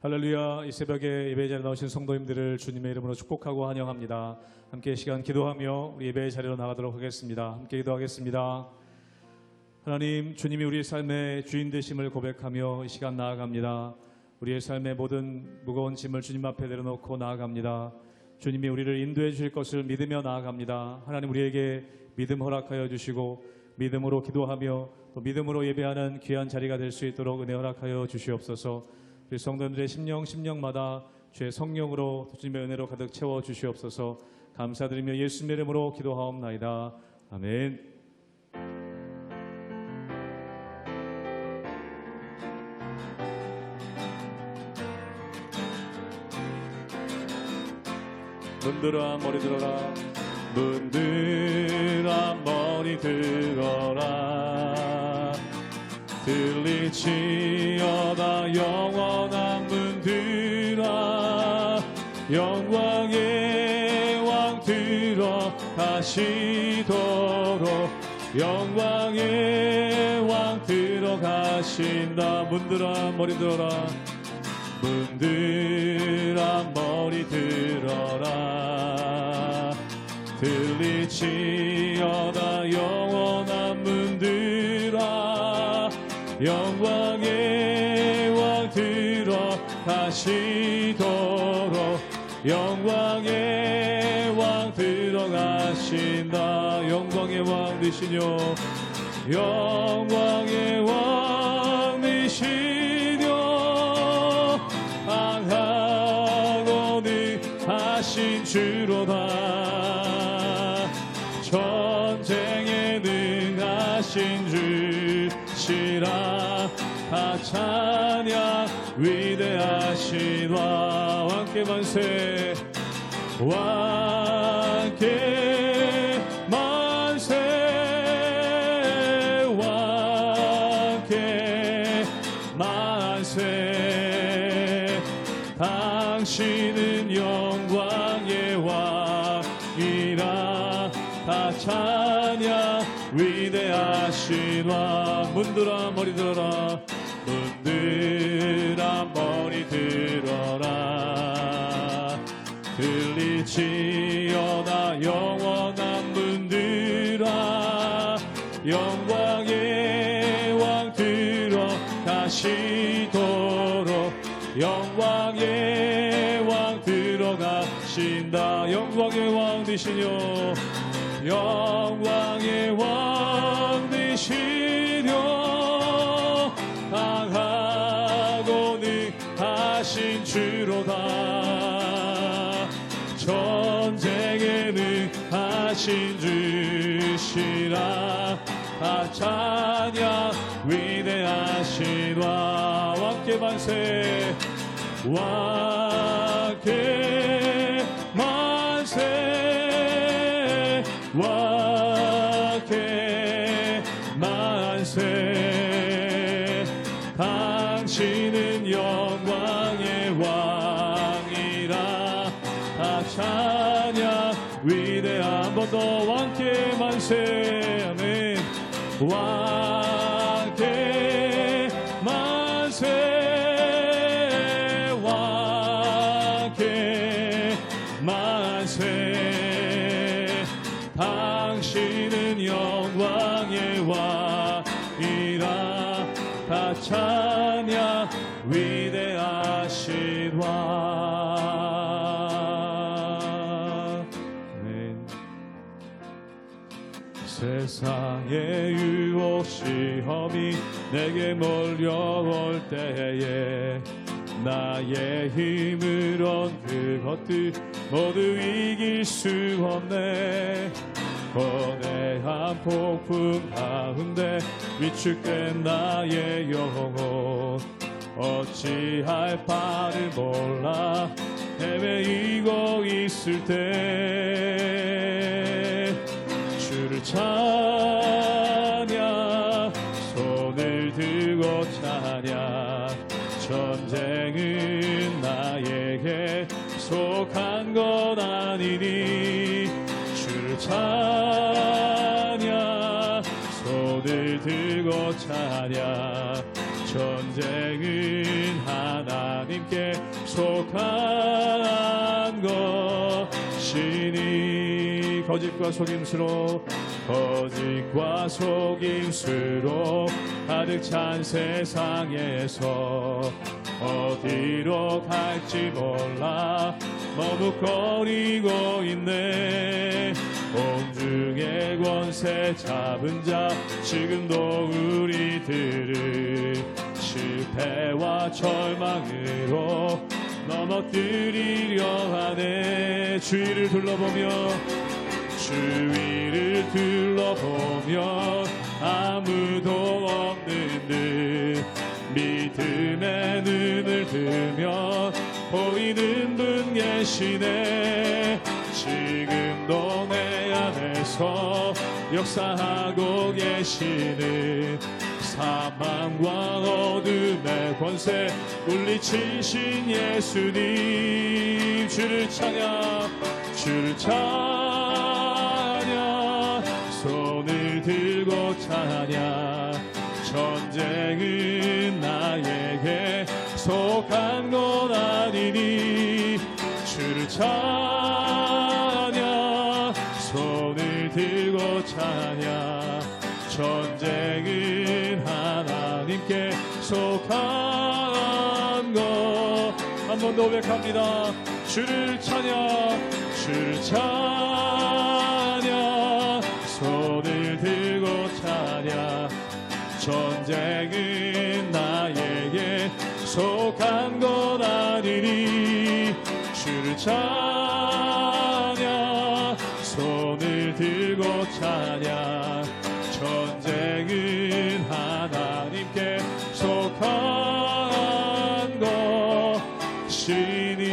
할렐루야. 이 새벽에 예배 자리에 나오신 성도님들을 주님의 이름으로 축복하고 환영합니다. 함께 시간 기도하며 우리 예배 자리로 나가도록 하겠습니다. 함께 기도하겠습니다. 하나님, 주님이 우리 삶의 주인 되심을 고백하며 이 시간 나아갑니다. 우리의 삶의 모든 무거운 짐을 주님 앞에 내려놓고 나아갑니다. 주님이 우리를 인도해 주실 것을 믿으며 나아갑니다. 하나님, 우리에게 믿음 허락하여 주시고 믿음으로 기도하며 또 믿음으로 예배하는 귀한 자리가 될 수 있도록 은혜 허락하여 주시옵소서. 우리 성도님들의 심령마다 주의 성령으로 주님의 은혜로 가득 채워 주시옵소서. 감사드리며 예수님의 이름으로 기도하옵나이다. 아멘. 문들아 머리 들어라, 문들아 머리 들어라. 들리지어다 영원한 문들아, 영광의 왕 들어가시도록, 영광의 왕 들어가신다. 문들아 머리 들어라, 문들아 머리 들어라. 들리지어다 영원한 문들아, 영광의 왕 들어가시도록, 영광의 왕 들어가신다. 영광의 왕 되시뇨, 영광의 왕 되시뇨. 강하고 능하신 주로다, 전쟁에 능하신 주시라. 다 찬양 위대하신 왕. 왕께 만세, 왕께 만세, 왕께 만세. 당신은 영광의 왕이라. 다 찬양 위대하신 왕. 문들아 머리 들어라, 문들아 머리 들어라. 들리지어다 영원한 문들아, 영광의 왕 들어가시도록, 영광의 왕 들어가신다. 영광의 왕 되시뇨, 영광의 왕 되시뇨. 강하고 능하신 주로다, 전쟁에 능하신 주시라. 다 찬양 위대하신 왕. 왕께 만세, 왕께 만세, 왕께 만세. 당신은 영광의 왕이라. 다 찬양 위대한. 한 번 더 왕께 만세. 아멘. 왕께 만세, 왕께 만세. 당신은 영광의 왕이라. 다 찬양 위대하신 왕. 아멘. 세상의 유혹 시험이 내게 몰려올 때에 나의 힘으론 그것들 모두 이길 수 없네. 거대한 폭풍 가운데 위축된 나의 영혼, 어찌할 바를 몰라 헤매이고 있을 때 주를 찬양, 손을 들고 찬양. 전쟁은 나에게 속한 것 아니니 주를 찬양, 손을 손을 들고 찬양. 전쟁은 하나님께 속한 것이니 거짓과 속임수로 가득 찬 세상에서 어디로 갈지 몰라 머뭇거리고 있네. 공중의 권세 잡은 자 지금도 우리들을 실패와 절망으로 넘어뜨리려 하네. 주위를 둘러보며 아무도 없는 듯 믿음의 눈을 뜨면 보이는 분 계시네. 지금도 내 안에서 역사하고 계시는 사망과 어둠의 권세 물리치신 예수님. 주를 찬양 손을 들고 찬양. 전쟁은 나에게 속한 것 아니니 주를 찬양. 손을 들고 찬양. 전쟁은 하나님께 속한 것. 한 번 더 고백합니다. 주를 찬양. 손을 들고 찬양. 전쟁은 나에게 속한 것 아니니 주를 찬양. 손을 들고 찬양. 전쟁은 하나님께 속한 것이니.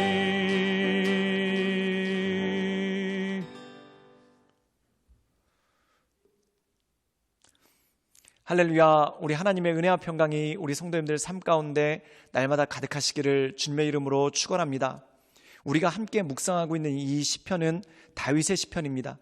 할렐루야. 우리 하나님의 은혜와 평강이 우리 성도님들 삶 가운데 날마다 가득하시기를 주님의 이름으로 축원합니다. 우리가 함께 묵상하고 있는 이 시편은 다윗의 시편입니다.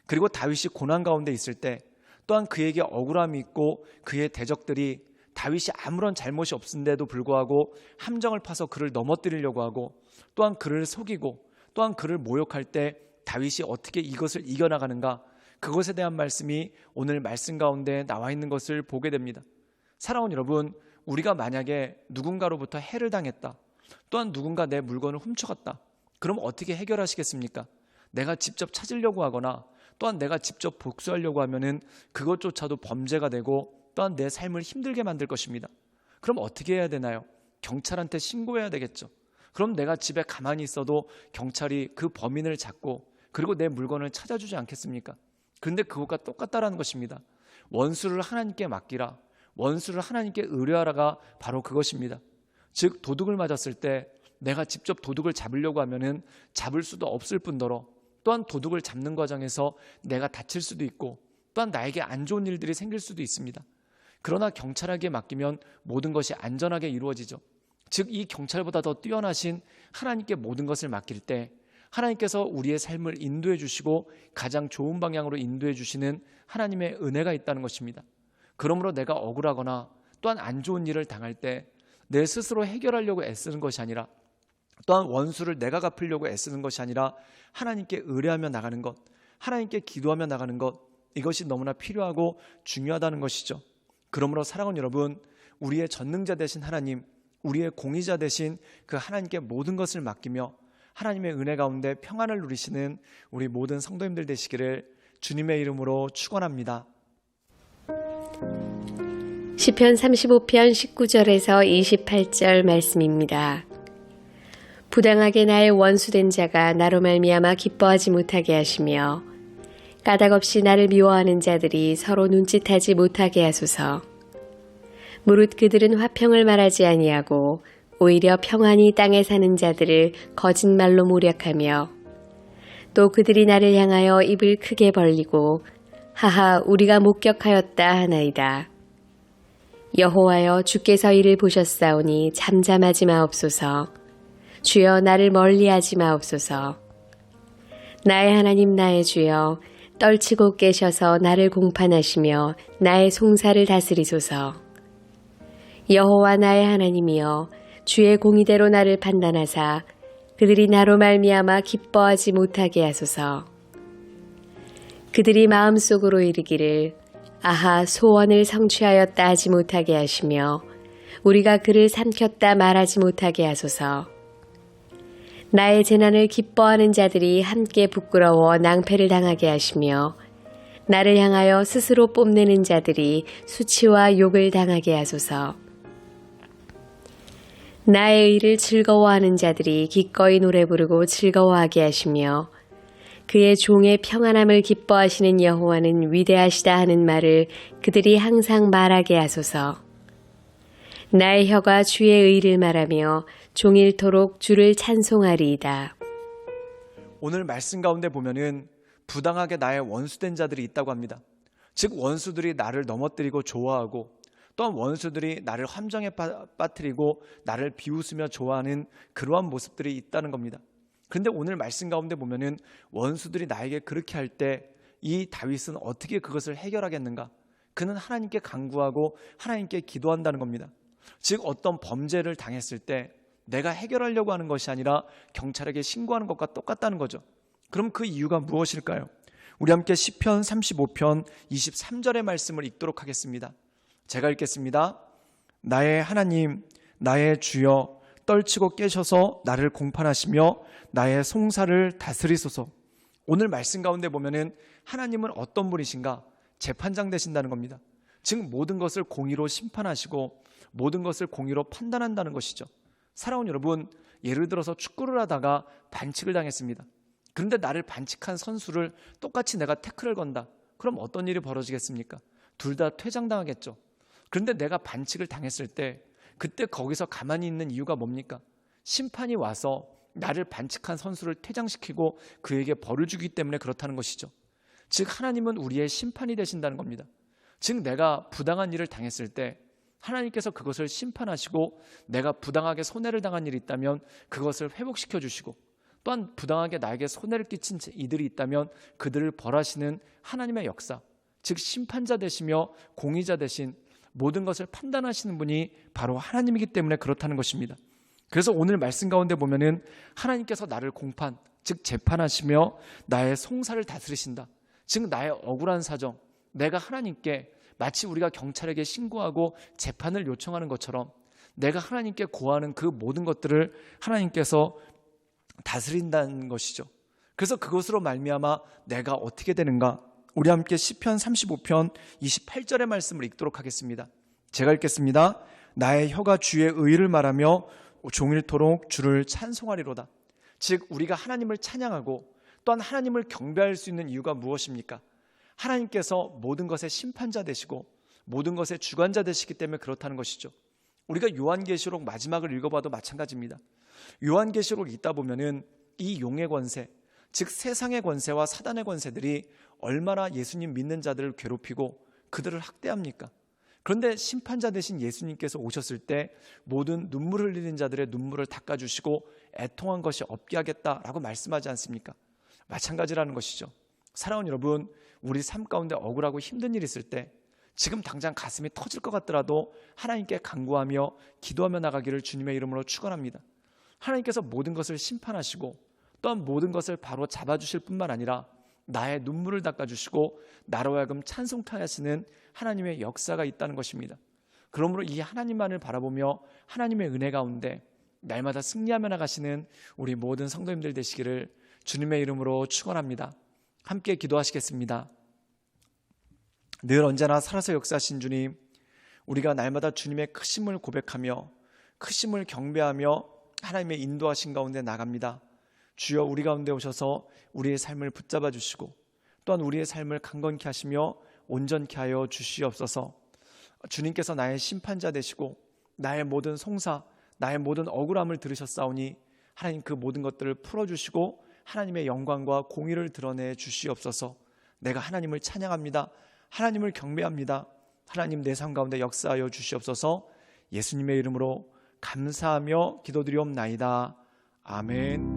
그리고 다윗이 고난 가운데 있을 때 또한 그에게 억울함이 있고 그의 대적들이 다윗이 아무런 잘못이 없은데도 불구하고 함정을 파서 그를 넘어뜨리려고 하고 또한 그를 속이고 또한 그를 모욕할 때 다윗이 어떻게 이것을 이겨나가는가, 그것에 대한 말씀이 오늘 말씀 가운데 나와 있는 것을 보게 됩니다. 사랑하는 여러분, 우리가 만약에 누군가로부터 해를 당했다, 또한 누군가 내 물건을 훔쳐갔다, 그럼 어떻게 해결하시겠습니까? 내가 직접 찾으려고 하거나 또한 내가 직접 복수하려고 하면은 그것조차도 범죄가 되고 또한 내 삶을 힘들게 만들 것입니다. 그럼 어떻게 해야 되나요? 경찰한테 신고해야 되겠죠. 그럼 내가 집에 가만히 있어도 경찰이 그 범인을 잡고 그리고 내 물건을 찾아주지 않겠습니까? 그런데 그것과 똑같다라는 것입니다. 원수를 하나님께 맡기라, 원수를 하나님께 의뢰하라가 바로 그것입니다. 즉 도둑을 맞았을 때 내가 직접 도둑을 잡으려고 하면은 잡을 수도 없을 뿐더러 또한 도둑을 잡는 과정에서 내가 다칠 수도 있고 또한 나에게 안 좋은 일들이 생길 수도 있습니다. 그러나 경찰에게 맡기면 모든 것이 안전하게 이루어지죠. 즉 이 경찰보다 더 뛰어나신 하나님께 모든 것을 맡길 때 하나님께서 우리의 삶을 인도해 주시고 가장 좋은 방향으로 인도해 주시는 하나님의 은혜가 있다는 것입니다. 그러므로 내가 억울하거나 또한 안 좋은 일을 당할 때 내 스스로 해결하려고 애쓰는 것이 아니라 또한 원수를 내가 갚으려고 애쓰는 것이 아니라 하나님께 의뢰하며 나가는 것, 하나님께 기도하며 나가는 것, 이것이 너무나 필요하고 중요하다는 것이죠. 그러므로 사랑하는 여러분, 우리의 전능자 되신 하나님, 우리의 공의자 되신 그 하나님께 모든 것을 맡기며 하나님의 은혜 가운데 평안을 누리시는 우리 모든 성도님들 되시기를 주님의 이름으로 축원합니다. 시편 35편 19절에서 28절 말씀입니다. 부당하게 나의 원수된 자가 나로 말미암아 기뻐하지 못하게 하시며 까닭없이 나를 미워하는 자들이 서로 눈짓하지 못하게 하소서. 무릇 그들은 화평을 말하지 아니하고 오히려 평안히 땅에 사는 자들을 거짓말로 모략하며 또 그들이 나를 향하여 입을 크게 벌리고 하하 우리가 목격하였다 하나이다. 여호와여 주께서 이를 보셨사오니 잠잠하지 마옵소서. 주여 나를 멀리하지 마옵소서. 나의 하나님 나의 주여 떨치고 깨셔서 나를 공판하시며 나의 송사를 다스리소서. 여호와 나의 하나님이여 주의 공의대로 나를 판단하사 그들이 나로 말미암아 기뻐하지 못하게 하소서. 그들이 마음속으로 이르기를 아하 소원을 성취하였다 하지 못하게 하시며 우리가 그를 삼켰다 말하지 못하게 하소서. 나의 재난을 기뻐하는 자들이 함께 부끄러워 낭패를 당하게 하시며 나를 향하여 스스로 뽐내는 자들이 수치와 욕을 당하게 하소서. 나의 의를 즐거워하는 자들이 기꺼이 노래 부르고 즐거워하게 하시며 그의 종의 평안함을 기뻐하시는 여호와는 위대하시다 하는 말을 그들이 항상 말하게 하소서. 나의 혀가 주의 의를 말하며 종일토록 주를 찬송하리이다. 오늘 말씀 가운데 보면은 부당하게 나의 원수된 자들이 있다고 합니다. 즉 원수들이 나를 넘어뜨리고 좋아하고 또한 원수들이 나를 함정에 빠뜨리고 나를 비웃으며 좋아하는 그러한 모습들이 있다는 겁니다. 그런데 오늘 말씀 가운데 보면은 원수들이 나에게 그렇게 할 때 이 다윗은 어떻게 그것을 해결하겠는가? 그는 하나님께 간구하고 하나님께 기도한다는 겁니다. 즉 어떤 범죄를 당했을 때 내가 해결하려고 하는 것이 아니라 경찰에게 신고하는 것과 똑같다는 거죠. 그럼 그 이유가 무엇일까요? 우리 함께 시편 35편 23절의 말씀을 읽도록 하겠습니다. 제가 읽겠습니다. 나의 하나님, 나의 주여, 떨치고 깨셔서 나를 공판하시며 나의 송사를 다스리소서. 오늘 말씀 가운데 보면은 하나님은 어떤 분이신가? 재판장 되신다는 겁니다. 즉 모든 것을 공의로 심판하시고 모든 것을 공의로 판단한다는 것이죠. 사랑하는 여러분, 예를 들어서 축구를 하다가 반칙을 당했습니다. 그런데 나를 반칙한 선수를 똑같이 내가 태클을 건다. 그럼 어떤 일이 벌어지겠습니까? 둘 다 퇴장당하겠죠. 그런데 내가 반칙을 당했을 때 그때 거기서 가만히 있는 이유가 뭡니까? 심판이 와서 나를 반칙한 선수를 퇴장시키고 그에게 벌을 주기 때문에 그렇다는 것이죠. 즉 하나님은 우리의 심판이 되신다는 겁니다. 즉 내가 부당한 일을 당했을 때 하나님께서 그것을 심판하시고 내가 부당하게 손해를 당한 일이 있다면 그것을 회복시켜 주시고 또한 부당하게 나에게 손해를 끼친 이들이 있다면 그들을 벌하시는 하나님의 역사, 즉 심판자 되시며 공의자 되신 모든 것을 판단하시는 분이 바로 하나님이기 때문에 그렇다는 것입니다. 그래서 오늘 말씀 가운데 보면은 하나님께서 나를 공판, 즉 재판하시며 나의 송사를 다스리신다. 즉 나의 억울한 사정, 내가 하나님께 마치 우리가 경찰에게 신고하고 재판을 요청하는 것처럼 내가 하나님께 고하는 그 모든 것들을 하나님께서 다스린다는 것이죠. 그래서 그것으로 말미암아 내가 어떻게 되는가? 우리 함께 시편 35편 28절의 말씀을 읽도록 하겠습니다. 제가 읽겠습니다. 나의 혀가 주의 의를 말하며 종일토록 주를 찬송하리로다. 즉 우리가 하나님을 찬양하고 또한 하나님을 경배할 수 있는 이유가 무엇입니까? 하나님께서 모든 것의 심판자 되시고 모든 것의 주관자 되시기 때문에 그렇다는 것이죠. 우리가 요한계시록 마지막을 읽어봐도 마찬가지입니다. 요한계시록 읽다 보면은 이 용의 권세, 즉 세상의 권세와 사단의 권세들이 얼마나 예수님 믿는 자들을 괴롭히고 그들을 학대합니까? 그런데 심판자 되신 예수님께서 오셨을 때 모든 눈물 흘리는 자들의 눈물을 닦아주시고 애통한 것이 없게 하겠다라고 말씀하지 않습니까? 마찬가지라는 것이죠. 사랑하는 여러분, 우리 삶 가운데 억울하고 힘든 일이 있을 때 지금 당장 가슴이 터질 것 같더라도 하나님께 간구하며 기도하며 나가기를 주님의 이름으로 축원합니다. 하나님께서 모든 것을 심판하시고 또한 모든 것을 바로 잡아주실 뿐만 아니라 나의 눈물을 닦아주시고 나로 하여금 찬송케 하시는 하나님의 역사가 있다는 것입니다. 그러므로 이 하나님만을 바라보며 하나님의 은혜 가운데 날마다 승리하며 나가시는 우리 모든 성도님들 되시기를 주님의 이름으로 축원합니다. 함께 기도하시겠습니다. 늘 언제나 살아서 역사하신 주님, 우리가 날마다 주님의 크심을 고백하며 크심을 경배하며 하나님의 인도하신 가운데 나갑니다. 주여, 우리 가운데 오셔서 우리의 삶을 붙잡아 주시고 또한 우리의 삶을 강건케 하시며 온전케 하여 주시옵소서. 주님께서 나의 심판자 되시고 나의 모든 송사, 나의 모든 억울함을 들으셨사오니 하나님 그 모든 것들을 풀어주시고 하나님의 영광과 공의를 드러내 주시옵소서. 내가 하나님을 찬양합니다. 하나님을 경배합니다. 하나님 내 삶 가운데 역사하여 주시옵소서. 예수님의 이름으로 감사하며 기도드리옵나이다. 아멘.